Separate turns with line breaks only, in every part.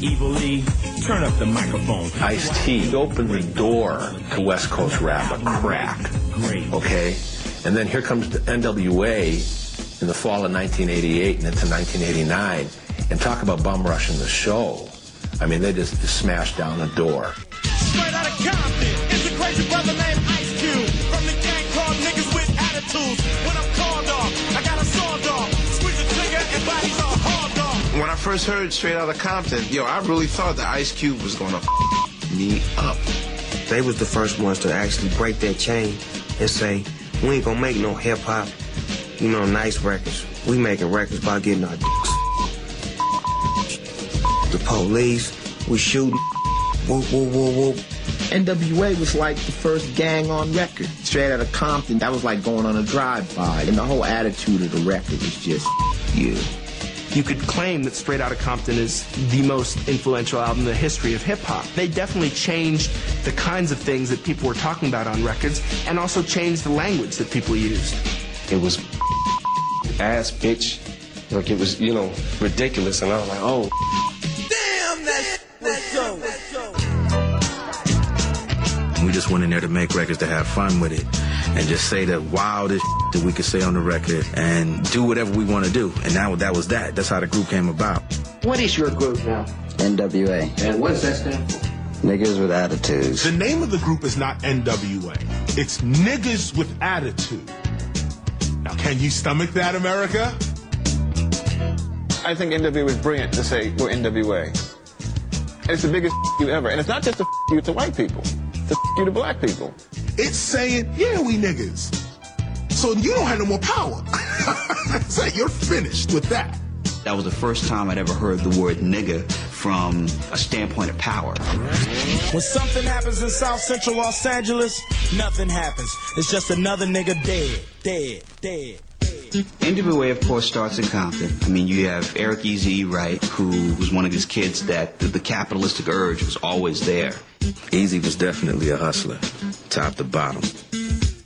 Evilly, turn up the microphone.
Ice-T opened the door to West Coast rap, a crack.
Great.
Okay? And then here comes the NWA in the fall of 1988 and into 1989, and talk about bum rushing the show. I mean, they just smashed down the door.
Straight out of Compton, it's a crazy brother named Ice Cube. From the gang called Niggas with Attitudes. When I'm called off, I got a sawed off. Squeeze the trigger and bodies are hard off.
When I first heard Straight Outta Compton, I really thought that Ice Cube was gonna me up.
They was the first ones to actually break that chain and say, we ain't gonna make no hip-hop, nice records. We making records by getting our dicks. The police, we shooting, whoop, whoop, whoop, whoop.
NWA was like the first gang on record. Straight Outta Compton, that was like going on a drive-by. And the whole attitude of the record was just, yeah.
You could claim that Straight Outta Compton is the most influential album in the history of hip-hop. They definitely changed the kinds of things that people were talking about on records and also changed the language that people used.
It was ass bitch. Like it was, ridiculous. And I was like, oh.
Damn, that's so.
We just went in there to make records to have fun with it and just say the wildest that we could say on the record and do whatever we want to do. And now that was that. That's how the group came about.
What is your group now?
NWA.
And what does that stand for?
Niggas with Attitudes.
The name of the group is not NWA. It's Niggas with Attitude. Now, can you stomach that, America?
I think NWA was brilliant to say we're NWA. And it's the biggest you ever. And it's not just a you to white people. It's a you to black people.
It's saying, yeah, we niggas. So you don't have no more power. So you're finished with that.
That was the first time I'd ever heard the word nigga from a standpoint of power.
When something happens in South Central Los Angeles, nothing happens. It's just another nigga dead.
NWA, of course, starts in Compton. I mean, you have Eric Eazy Wright, who was one of these kids that the capitalistic urge was always there.
Eazy was definitely a hustler, top to bottom.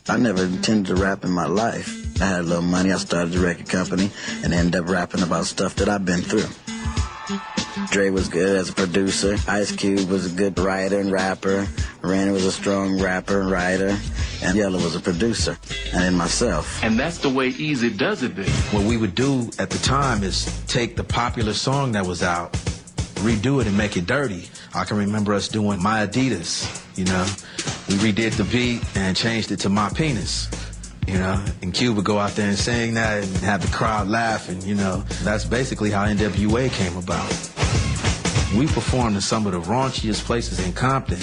I never intended to rap in my life. I had a little money, I started a record company, and ended up rapping about stuff that I've been through. Dre was good as a producer. Ice Cube was a good writer and rapper. Randy was a strong rapper and writer. And Yella was a producer. And then myself.
And that's the way Eazy does it then.
What we would do at the time is take the popular song that was out, redo it and make it dirty. I can remember us doing My Adidas, We redid the beat and changed it to My Penis. And Cube would go out there and sing that and have the crowd laughing, That's basically how NWA came about. We performed in some of the raunchiest places in Compton.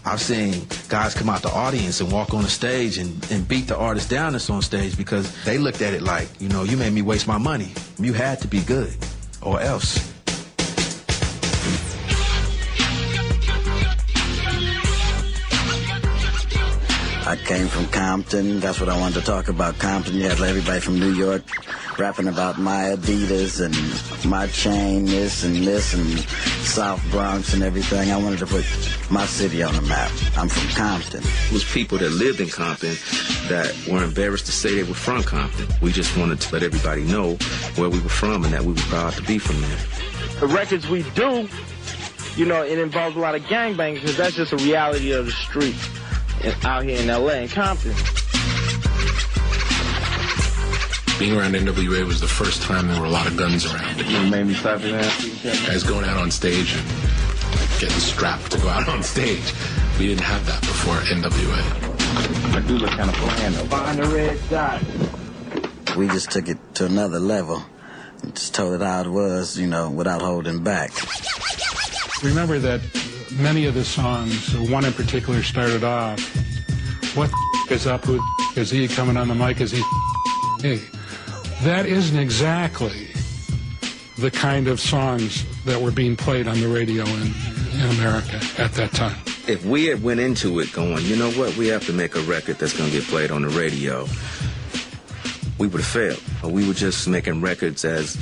I've seen guys come out the audience and walk on the stage and beat the artist down that's on stage because they looked at it like, you made me waste my money. You had to be good, or else.
I came from Compton. That's what I wanted to talk about, Compton. You had everybody from New York rapping about my Adidas and my chain, this and South Bronx and everything. I wanted to put my city on the map. I'm from Compton.
It was people that lived in Compton that were embarrassed to say they were from Compton. We just wanted to let everybody know where we were from and that we were proud to be from there.
The records we do, it involves a lot of gangbangs because that's just a reality of the street. Out here in L.A. and Compton.
Being around NWA was the first time there were a lot of guns around.
It made me clap your hands.
Guys going out on stage and getting strapped to go out on stage. We didn't have that before NWA.
I do look kind of bland though.
Behind the red dot.
We just took it to another level. And just told it how it was, without holding back.
Remember that many of the songs, one in particular started off, what the is up, who the is he coming on the mic, is he hey. That isn't exactly the kind of songs that were being played on the radio in America at that time.
If we had went into it going, you know what, we have to make a record that's going to get played on the radio, we would have failed. We were just making records as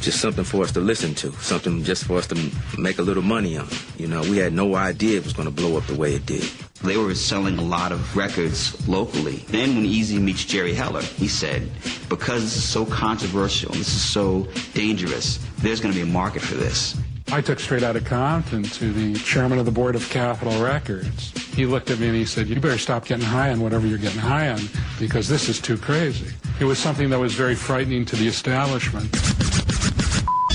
just something for us to listen to, something just for us to make a little money on. We had no idea it was going to blow up the way it did.
They were selling a lot of records locally. Then when Eazy meets Jerry Heller, he said, because this is so controversial, this is so dangerous, there's going to be a market for this.
I took Straight Outta Compton to the chairman of the board of Capitol Records. He looked at me and he said, "You better stop getting high on whatever you're getting high on, because this is too crazy." It was something that was very frightening to the establishment.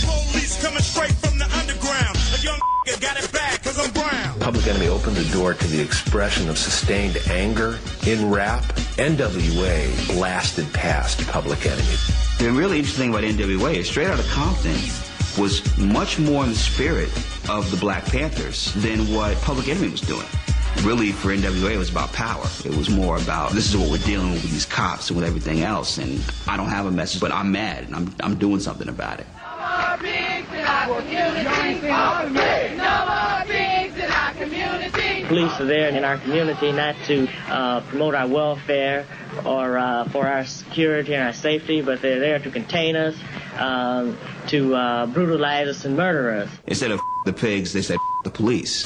Police coming straight from the underground. A young got it bad 'cause I'm brown.
Public Enemy opened the door to the expression of sustained anger in rap. NWA blasted past Public Enemy.
The really interesting thing about NWA is Straight Outta Compton was much more in the spirit of the Black Panthers than what Public Enemy was doing. Really, for NWA, it was about power. It was more about, this is what we're dealing with these cops and with everything else, and I don't have a message, but I'm mad, and I'm doing something about it.
Police are there in our community not to promote our welfare or for our security and our safety, but they're there to contain us, to brutalize us and murder us.
Instead of the pigs, they said the police.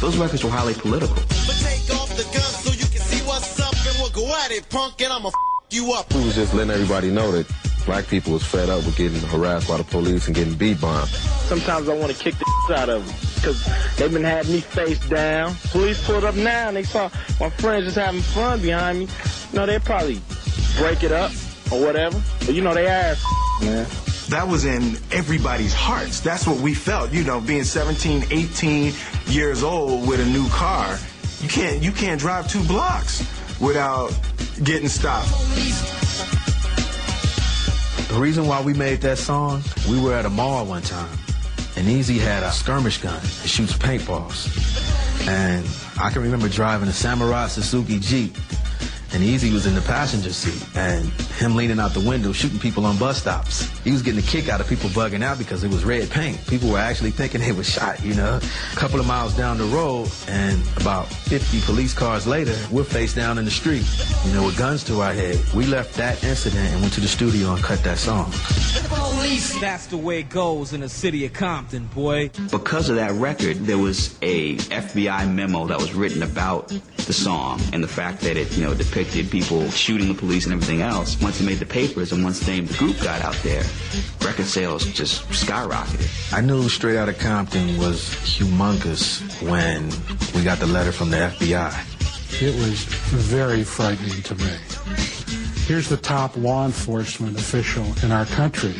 Those records were highly political.
But take off the gun so you can see what's up, and we'll go at it, punk, and I'ma you up.
We was just letting everybody know that black people was fed up with getting harassed by the police and getting beat-bombed.
Sometimes I want to kick the out of them because they've been having me face down. Police pulled up now and they saw my friends just having fun behind me. You know, they'd probably break it up or whatever. But, you know, they ass, man.
That was in everybody's hearts. That's what we felt, you know, being 17, 18 years old with a new car. You can't drive 2 blocks without getting stopped.
The reason why we made that song, we were at a mall one time, and Easy had a skirmish gun that shoots paintballs. And I can remember driving a Samurai Suzuki Jeep, and Easy was in the passenger seat, and him leaning out the window shooting people on bus stops. He was getting a kick out of people bugging out because it was red paint. People were actually thinking they were shot, you know. A couple of miles down the road, and about 50 police cars later, we're face down in the street, you know, with guns to our head. We left that incident and went to the studio and cut that song.
Police, that's the way it goes in the city of Compton, boy.
Because of that record, there was a FBI memo that was written about the song and the fact that it, you know, depicted people shooting the police and everything else. Once it made the papers and once the name of the group got out there, record sales just skyrocketed.
I knew Straight Outta Compton was humongous when we got the letter from the FBI.
It was very frightening to me. Here's the top law enforcement official in our country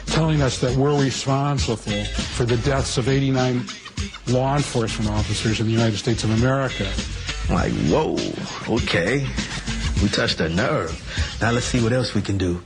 telling us that we're responsible for the deaths of 89 law enforcement officers in the United States of America.
I'm like, whoa, okay. We touched a nerve. Now let's see what else we can do.